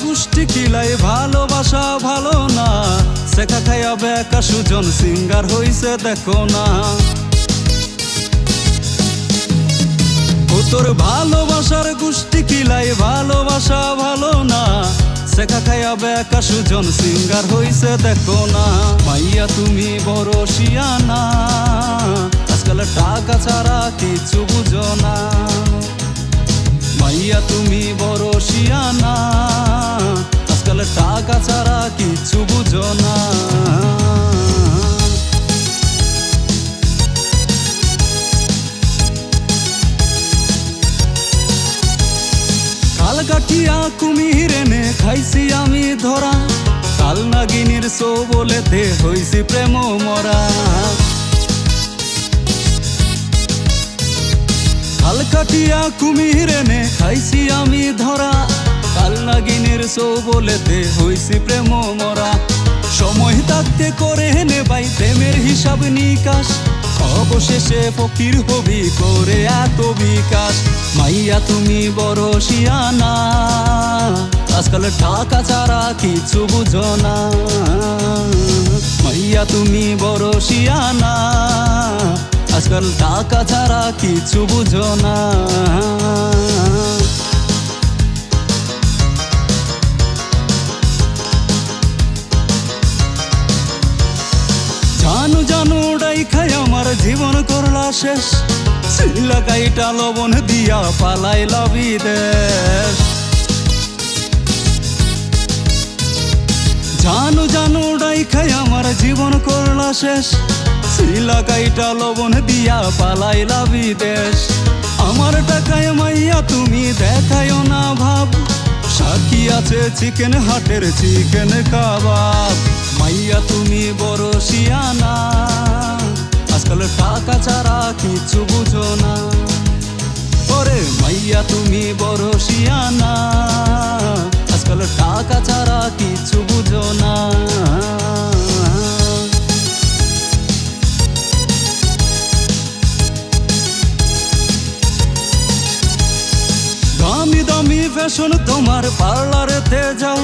গোষ্ঠী কিলাই ভালোবাসা ভালো না, শেখা খাইয়া বেকা সুজন সিঙ্গার হইছে দেখো না। ও তোর ভালোবাসার গোষ্ঠী কিলাই ভালোবাসা ভালো না, শেখা খাইয়া বেকা সুজন সিঙ্গার হইছে দেখো না। মাইয়া তুমি বড় শিয়ানা, আজকাল টাকা ছাড়া কিছু বুঝো না। মাইয়া তুমি বড় শিয়ানা, আজকাল টাকা ছাড়া কিছু বুঝো না। কাল কাটিয়া কুমির এনে খাইছি আমি ধরা, কাল নাগিনীর সো বলেতে হইছি প্রেম মরা। কাল কাটিয়া কুমির এনে খাইছি আমি ধরা, কাল নাগিনীর সো বলেতে হইছি প্রেম মরা। সময় থাকতে করে নে ভাই প্রেমের হিসাব নিকাশ, অবশেষে ফকির হবি করে এত বিকাশ। মাইয়া তুমি বড় শিয়ানা, আজকাল টাকা ছাড়া কিছু বুঝো না। মাইয়া তুমি বড় শিয়ানা, আজকাল টাকা ছাড়া কিছু বুঝো না। জানু জানু ডাই খাই আমার জীবন করলা শেষ, শিলা গাইটা লবণ দিয়া পালাইলা বিদেশ। জানু জানু ডাই খাই আমার জীবন করলা শেষ, শিলা গাইটা লবণ দিয়া পালাইলা বিদেশ। আমার টাকায় মাইয়া তুমি দেখায়ও না ভাব, সাক্ষী আছে চিকেন হাটের চিকেন কাবাব। মাইয়া তুমি বড় শিয়ানা, আজকাল টাকা ছাড়া কিছু বুঝো না। ওরে মাইয়া তুমি বড় শিয়ানা, আজকাল টাকা ছাড়া কিছু বুঝো না। দামি দামি ফ্যাশন তোমার পার্লারেতে যাও,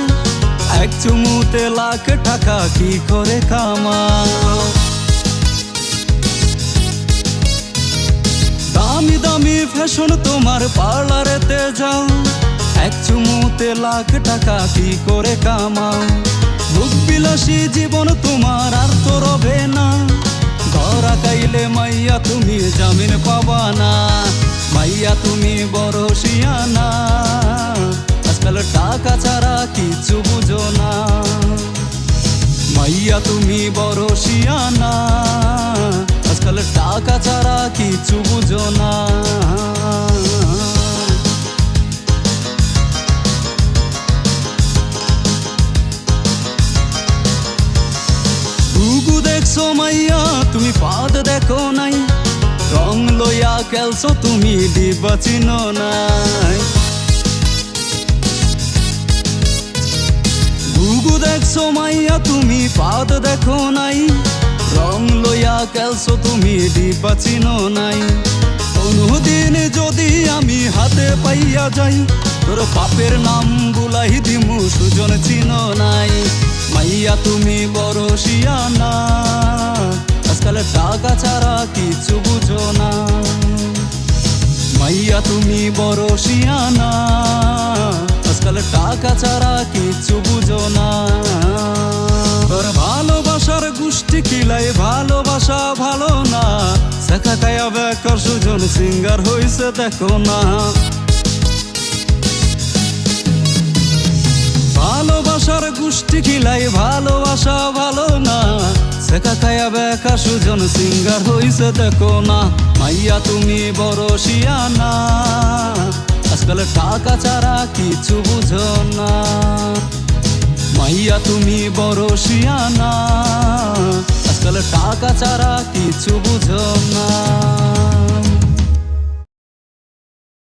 এক চুমুতে লাখ টাকা কি করে কামাও। দামি দামি ফ্যাশন তোমার পার্লারেতে যাও, এক চুমুতে লাখ টাকা কি করে কামাও। ভোগ বিলাসী জীবন তোমার আর তো রবে না, ধরা খাইলে মাইয়া তুমি জামিন পাবা না। মাইয়া তুমি বড় শিয়ানা, আজকাল টাকা ছাড়া কিছু বুঝো না। মাইয়া তুমি বড় শিয়ানা, আজকাল টাকা ছাড়া কিছু বুঝো না। ঘুঘু দেখছো মাইয়া তুমি পাদ দেখো নাই, রং লইয়া খেলছো তুমি ডিব্বা চিনো নাই। ঘুঘু দেখছো মাইয়া তুমি পাদ দেখো নাই, রং লইয়া খেলছো তুমি ডিব্বা চিনো নাই। কোনদিন যদি আমি হাতে পাইয়া যাই, তোর পাপের নাম বুলাই দিমু সুজন চিনো নাই। মাইয়া তুমি বড় শিয়ানা, আজকাল টাকা ছাড়া কিছু বুঝো না। মাইয়া তুমি বড় শিয়ানা, আজকাল টাকা ছাড়া কিছু বুঝো না। তোর ভালোবাসার গোষ্ঠী কিলাই ভালোবাসা ভালো না, শেখা খাইয়া বেকার সুজন সিঙ্গার হইছে দেখো না। ভালোবাসার গোষ্ঠী কিলাই ভালোবাসা ভালো না, শেখা খাইয়া বেকা সুজন সিঙ্গার হইছে দেখো না। মাইয়া তুমি বড় শিয়ানা, আজকাল টাকা ছাড়া কিছু বুঝো না। মাইয়া তুমি বড় শিয়ানা, আজকাল টাকা ছাড়া কিছু বুঝো